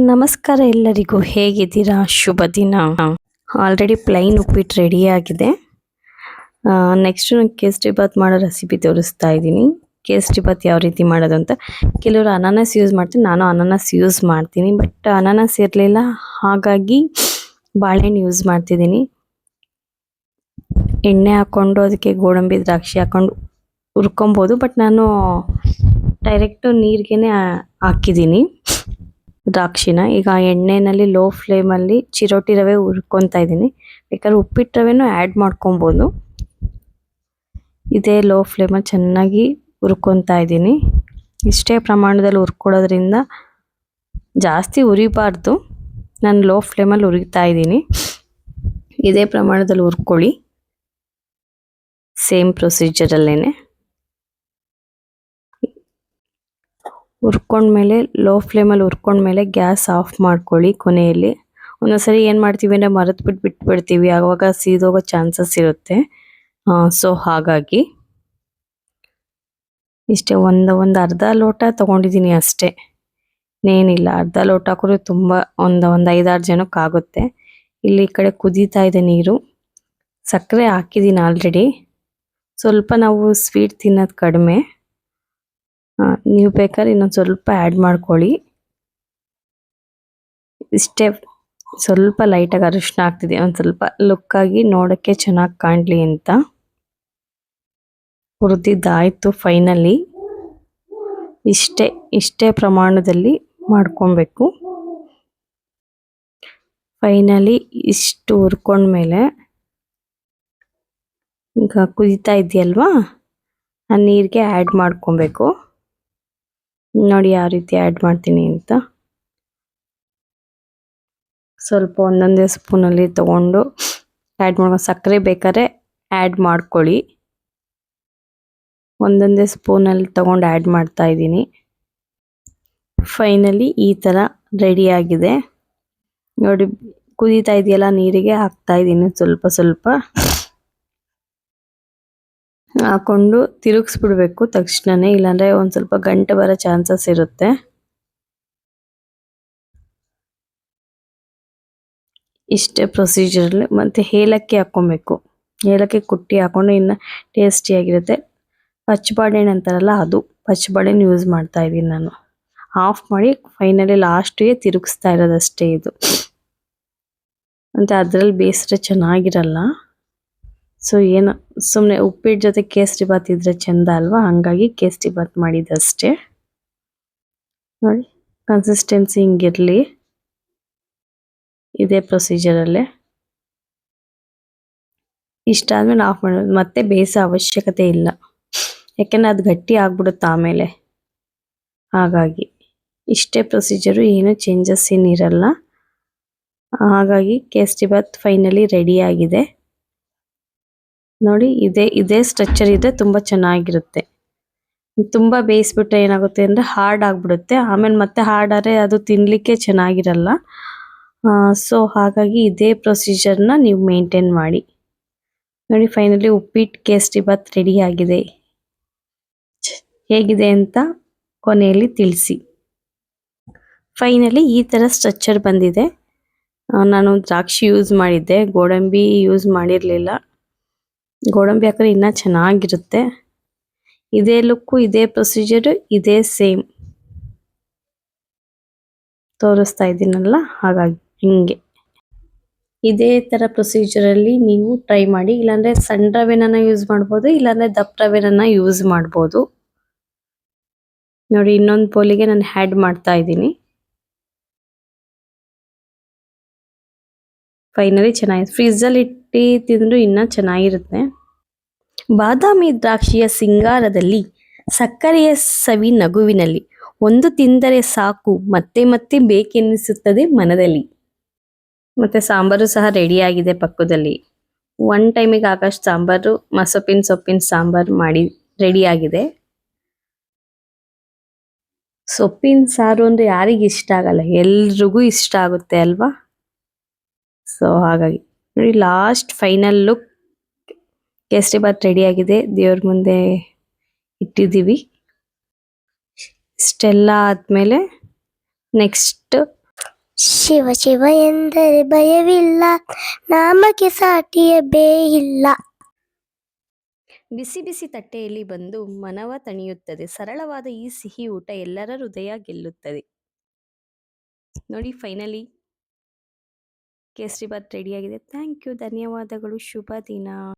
ನಮಸ್ಕಾರ ಎಲ್ಲರಿಗೂ, ಹೇಗಿದ್ದೀರಾ? ಶುಭ ದಿನ. ಆಲ್ರೆಡಿ ಪ್ಲೈನ್ ಉಪ್ಪಿಟ್ಟು ರೆಡಿ ಆಗಿದೆ. ನೆಕ್ಸ್ಟ್ ನಾನು ಕೇಸರಿ ಬಾತ್ ಮಾಡೋ ರೆಸಿಪಿ ತೋರಿಸ್ತಾ ಇದ್ದೀನಿ. ಕೇಸರಿ ಬಾತ್ ಯಾವ ರೀತಿ ಮಾಡೋದು ಅಂತ. ಕೆಲವರು ಅನಾನಸ್ ಯೂಸ್ ಮಾಡ್ತೀನಿ, ನಾನು ಅನಾನಸ್ ಯೂಸ್ ಮಾಡ್ತೀನಿ. ಬಟ್ ಅನಾನಸ್ ಇರಲಿಲ್ಲ, ಹಾಗಾಗಿ ಬಾಳೆಹಣ್ಣು ಯೂಸ್ ಮಾಡ್ತಿದ್ದೀನಿ. ಎಣ್ಣೆ ಹಾಕ್ಕೊಂಡು ಅದಕ್ಕೆ ಗೋಡಂಬಿ ದ್ರಾಕ್ಷಿ ಹಾಕ್ಕೊಂಡು ಹುರ್ಕೊಬೋದು. ಬಟ್ ನಾನು ಡೈರೆಕ್ಟು ನೀರಿಗೆನೆ ಹಾಕಿದ್ದೀನಿ ದ್ರಾಕ್ಷಿನ. ಈಗ ಎಣ್ಣೆನಲ್ಲಿ ಲೋ ಫ್ಲೇಮಲ್ಲಿ ಚಿರೋಟಿ ರವೆ ಹುರ್ಕೊತಾ ಇದ್ದೀನಿ. ಬೇಕಾದ್ರೆ ಉಪ್ಪಿಟ್ಟು ರವೆನೂ ಆ್ಯಡ್ ಮಾಡ್ಕೊಬೋದು. ಇದೇ ಲೋ ಫ್ಲೇಮಲ್ಲಿ ಚೆನ್ನಾಗಿ ಹುರ್ಕೊತಾ ಇದ್ದೀನಿ. ಇಷ್ಟೇ ಪ್ರಮಾಣದಲ್ಲಿ ಹುರ್ಕೊಳ್ಳೋದ್ರಿಂದ ಜಾಸ್ತಿ ಉರಿಬಾರ್ದು. ನಾನು ಲೋ ಫ್ಲೇಮಲ್ಲಿ ಹುರಿತಾ ಇದ್ದೀನಿ. ಇದೇ ಪ್ರಮಾಣದಲ್ಲಿ ಹುರ್ಕೊಳ್ಳಿ, ಸೇಮ್ ಪ್ರೊಸೀಜರಲ್ಲೇನೆ. ಹುರ್ಕೊಂಡ್ಮೇಲೆ ಲೋ ಫ್ಲೇಮಲ್ಲಿ ಹುರ್ಕೊಂಡ್ಮೇಲೆ ಗ್ಯಾಸ್ ಆಫ್ ಮಾಡ್ಕೊಳ್ಳಿ. ಕೊನೆಯಲ್ಲಿ ಒಂದೊಂದ್ಸರಿ ಏನು ಮಾಡ್ತೀವಿ ಅಂದರೆ ಬಿಟ್ಬಿಡ್ತೀವಿ, ಆವಾಗ ಸೀದೋಗೋ ಚಾನ್ಸಸ್ ಇರುತ್ತೆ. ಸೊ ಹಾಗಾಗಿ ಇಷ್ಟೇ, ಒಂದು ಅರ್ಧ ಲೋಟ ತೊಗೊಂಡಿದ್ದೀನಿ ಅಷ್ಟೇ, ಏನಿಲ್ಲ. ಅರ್ಧ ಲೋಟ ಹಾಕಿದ್ರೆ ತುಂಬ ಒಂದು 5-6 ಜನಕ್ಕಾಗುತ್ತೆ. ಇಲ್ಲಿ ಈ ಕಡೆ ಕುದೀತಾ ಇದೆ ನೀರು. ಸಕ್ಕರೆ ಹಾಕಿದ್ದೀನಿ ಆಲ್ರೆಡಿ. ಸ್ವಲ್ಪ ನಾವು ಸ್ವೀಟ್ ತಿನ್ನೋದು ಕಡಿಮೆ, ನೀವು ಬೇಕಾದ್ರೆ ಇನ್ನೊಂದು ಸ್ವಲ್ಪ ಆ್ಯಡ್ ಮಾಡ್ಕೊಳ್ಳಿ. ಇಷ್ಟೇ, ಸ್ವಲ್ಪ ಲೈಟಾಗಿ ಅರಿಶಿನ ಹಾಕ್ತಿದ್ದೆ, ಒಂದು ಸ್ವಲ್ಪ ಲುಕ್ಕಾಗಿ ನೋಡೋಕ್ಕೆ ಚೆನ್ನಾಗಿ ಕಾಣಲಿ ಅಂತ. ಹುರಿದಿದ್ದಾಯಿತು ಫೈನಲಿ. ಇಷ್ಟೇ ಪ್ರಮಾಣದಲ್ಲಿ ಮಾಡ್ಕೊಬೇಕು. ಫೈನಲಿ ಇಷ್ಟು ಹುರ್ಕೊಂಡ್ಮೇಲೆ ಈಗ ಕುದೀತಾ ಇದೆಯಲ್ವಾ, ಆ ನೀರಿಗೆ ಆ್ಯಡ್ ಮಾಡ್ಕೊಬೇಕು. ನೋಡಿ ಯಾವ ರೀತಿ ಆ್ಯಡ್ ಮಾಡ್ತೀನಿ ಅಂತ. ಸ್ವಲ್ಪ ಒಂದೊಂದೇ ಸ್ಪೂನಲ್ಲಿ ತಗೊಂಡು ಆ್ಯಡ್ ಮಾಡೋ. ಸಕ್ಕರೆ ಬೇಕಾದ್ರೆ ಆ್ಯಡ್ ಮಾಡ್ಕೊಳ್ಳಿ. ಒಂದೊಂದೇ ಸ್ಪೂನಲ್ಲಿ ತಗೊಂಡು ಆ್ಯಡ್ ಮಾಡ್ತಾ ಇದ್ದೀನಿ. ಫೈನಲಿ ಈ ಥರ ರೆಡಿಯಾಗಿದೆ ನೋಡಿ. ಕುದೀತಾ ಇದೆಯಲ್ಲ, ನೀರಿಗೆ ಹಾಕ್ತಾ ಇದ್ದೀನಿ ಸ್ವಲ್ಪ ಹಾಕೊಂಡು ತಿರುಗಿಸ್ಬಿಡ್ಬೇಕು ತಕ್ಷಣನೇ, ಇಲ್ಲಾಂದರೆ ಒಂದು ಸ್ವಲ್ಪ ಗಂಟೆ ಬರೋ ಚಾನ್ಸಸ್ ಇರುತ್ತೆ. ಇಷ್ಟೇ ಪ್ರೊಸೀಜರಲ್ಲಿ. ಮತ್ತು ಏಲಕ್ಕಿ ಹಾಕ್ಕೊಬೇಕು. ಏಲಕ್ಕಿ ಕುಟ್ಟಿ ಹಾಕ್ಕೊಂಡು ಇನ್ನು ಟೇಸ್ಟಿಯಾಗಿರುತ್ತೆ. ಪಚ್ಚಬಾಳೆಹಣ್ಣು ಅಂತಾರಲ್ಲ, ಅದು ಪಚ್ಚಬಾಳೆಹಣ್ಣು ಯೂಸ್ ಮಾಡ್ತಾ ಇದ್ದೀನಿ ನಾನು. ಆಫ್ ಮಾಡಿ ಫೈನಲಿ ಲಾಸ್ಟಿಗೆ ತಿರುಗಿಸ್ತಾ ಇರೋದಷ್ಟೇ ಇದು. ಮತ್ತು ಅದರಲ್ಲಿ ಬೇಯಿಸಿದ್ರೆ ಚೆನ್ನಾಗಿರಲ್ಲ. ಸೊ ಏನು, ಸುಮ್ಮನೆ ಉಪ್ಪಿಟ್ಟು ಜೊತೆ ಕೇಸರಿ ಬಾತ್ ಇದ್ರೆ ಚೆಂದ ಅಲ್ವಾ, ಹಾಗಾಗಿ ಕೇಸರಿ ಬಾತ್ ಮಾಡಿದ್ದಷ್ಟೇ. ನೋಡಿ ಕನ್ಸಿಸ್ಟೆನ್ಸಿ ಹಿಂಗಿರಲಿ. ಇದೇ ಪ್ರೊಸೀಜರಲ್ಲೇ ಇಷ್ಟಾದ್ಮೇಲೆ ಆಫ್ ಮಾಡೋದು. ಮತ್ತೆ ಬೇಯಿಸೋ ಅವಶ್ಯಕತೆ ಇಲ್ಲ, ಯಾಕೆಂದರೆ ಅದು ಗಟ್ಟಿ ಆಗ್ಬಿಡುತ್ತೆ ಆಮೇಲೆ. ಹಾಗಾಗಿ ಇಷ್ಟೇ ಪ್ರೊಸೀಜರು, ಏನು ಚೇಂಜಸ್ ಏನಿರಲ್ಲ. ಹಾಗಾಗಿ ಕೇಸರಿ ಬಾತ್ ಫೈನಲಿ ರೆಡಿಯಾಗಿದೆ ನೋಡಿ. ಇದೇ ಸ್ಟ್ರಕ್ಚರ್ ಇದ್ದರೆ ತುಂಬ ಚೆನ್ನಾಗಿರುತ್ತೆ. ತುಂಬ ಬೇಯಿಸ್ಬಿಟ್ರೆ ಏನಾಗುತ್ತೆ ಅಂದರೆ ಹಾರ್ಡ್ ಆಗಿಬಿಡುತ್ತೆ. ಆಮೇಲೆ ಮತ್ತೆ ಹಾರ್ಡ್ ಆದರೆ ಅದು ತಿನ್ನಲಿಕ್ಕೆ ಚೆನ್ನಾಗಿರಲ್ಲ. ಸೊ ಹಾಗಾಗಿ ಇದೇ ಪ್ರೊಸೀಜರ್ನ ನೀವು ಮೇಂಟೈನ್ ಮಾಡಿ. ನೋಡಿ ಫೈನಲಿ ಉಪ್ಪಿಟ್ಟು ಕೇಸರಿ ಬಾತ್ ರೆಡಿಯಾಗಿದೆ. ಹೇಗಿದೆ ಅಂತ ಕೊನೆಯಲ್ಲಿ ತಿಳಿಸಿ. ಫೈನಲಿ ಈ ಥರ ಸ್ಟ್ರಕ್ಚರ್ ಬಂದಿದೆ. ನಾನು ದ್ರಾಕ್ಷಿ ಯೂಸ್ ಮಾಡಿದ್ದೆ, ಗೋಡಂಬಿ ಯೂಸ್ ಮಾಡಿರಲಿಲ್ಲ. ಗೋಡಂಬಿ ಹಾಕಿದ್ರೆ ಇನ್ನೂ ಚೆನ್ನಾಗಿರುತ್ತೆ. ಇದೇ ಲುಕ್ಕು, ಇದೇ ಪ್ರೊಸೀಜರು, ಇದೇ ಸೇಮ್ ತೋರಿಸ್ತಾ ಇದ್ದೀನಲ್ಲ, ಹಾಗಾಗಿ ಹಿಂಗೆ ಇದೇ ಥರ ಪ್ರೊಸೀಜರಲ್ಲಿ ನೀವು ಟ್ರೈ ಮಾಡಿ. ಇಲ್ಲಾಂದರೆ ಸಣ್ಣ ರವೆನ ಯೂಸ್ ಮಾಡ್ಬೋದು, ಇಲ್ಲಾಂದರೆ ದಪ್ಪ ರವೆನ ಯೂಸ್ ಮಾಡ್ಬೋದು. ನೋಡಿ ಇನ್ನೊಂದು ಪೋಲಿಗೆ ನಾನು ಆ್ಯಡ್ ಮಾಡ್ತಾ ಇದ್ದೀನಿ. ಫೈನಲಿ ಚೆನ್ನಾಗಿದೆ. ಫ್ರಿಜ್ಜಲ್ಲಿ ಇಟ್ಟು ತಿಂದರೂ ಇನ್ನೂ ಚೆನ್ನಾಗಿರುತ್ತೆ. ಬಾದಾಮಿ ದ್ರಾಕ್ಷಿಯ ಸಿಂಗಾರದಲ್ಲಿ, ಸಕ್ಕರೆಯ ಸವಿ ನಗುವಿನಲ್ಲಿ, ಒಂದು ತಿಂದರೆ ಸಾಕು ಮತ್ತೆ ಮತ್ತೆ ಬೇಕೆನ್ನಿಸುತ್ತದೆ ಮನದಲ್ಲಿ. ಮತ್ತು ಸಾಂಬಾರು ಸಹ ರೆಡಿಯಾಗಿದೆ ಪಕ್ಕದಲ್ಲಿ. 1 ಟೈಮಿಗೆ ಆಗೋಷ್ಟು ಸಾಂಬಾರು, ಸೊಪ್ಪಿನ ಸಾಂಬಾರು ಮಾಡಿ ರೆಡಿಯಾಗಿದೆ. ಸೊಪ್ಪಿನ ಸಾರು ಅಂದರೆ ಯಾರಿಗೆ ಇಷ್ಟ ಆಗಲ್ಲ, ಎಲ್ರಿಗೂ ಇಷ್ಟ ಆಗುತ್ತೆ ಅಲ್ವಾ. ಸೊ ಹಾಗಾಗಿ ನೋಡಿ, last final look kesari bath ರೆಡಿಯಾಗಿದೆ. ದೇವ್ರ ಮುಂದೆ ಇಟ್ಟಿದ್ದೀವಿ. ಇಷ್ಟೆಲ್ಲ ಆದಮೇಲೆ ನೆಕ್ಸ್ಟ್ ಶಿವ ಶಿವ ಎಂದರೆ ಭಯವಿಲ್ಲ, ನಾಮಕ್ಕೆ ಸಾಟಿಯ ಬೇಯಿಲ್ಲ. ಬಿಸಿ ಬಿಸಿ ತಟ್ಟೆಯಲ್ಲಿ ಬಂದು ಮನವ ತಣಿಯುತ್ತದೆ. ಸರಳವಾದ ಈ ಸಿಹಿ ಊಟ ಎಲ್ಲರ ಹೃದಯ ಗೆಲ್ಲುತ್ತದೆ. ನೋಡಿ, ಫೈನಲಿ ಕೇಸರಿ ಬಾತ್ ರೆಡಿಯಾಗಿದೆ. ಥ್ಯಾಂಕ್ ಯು, ಧನ್ಯವಾದಗಳು, ಶುಭ ದಿನ.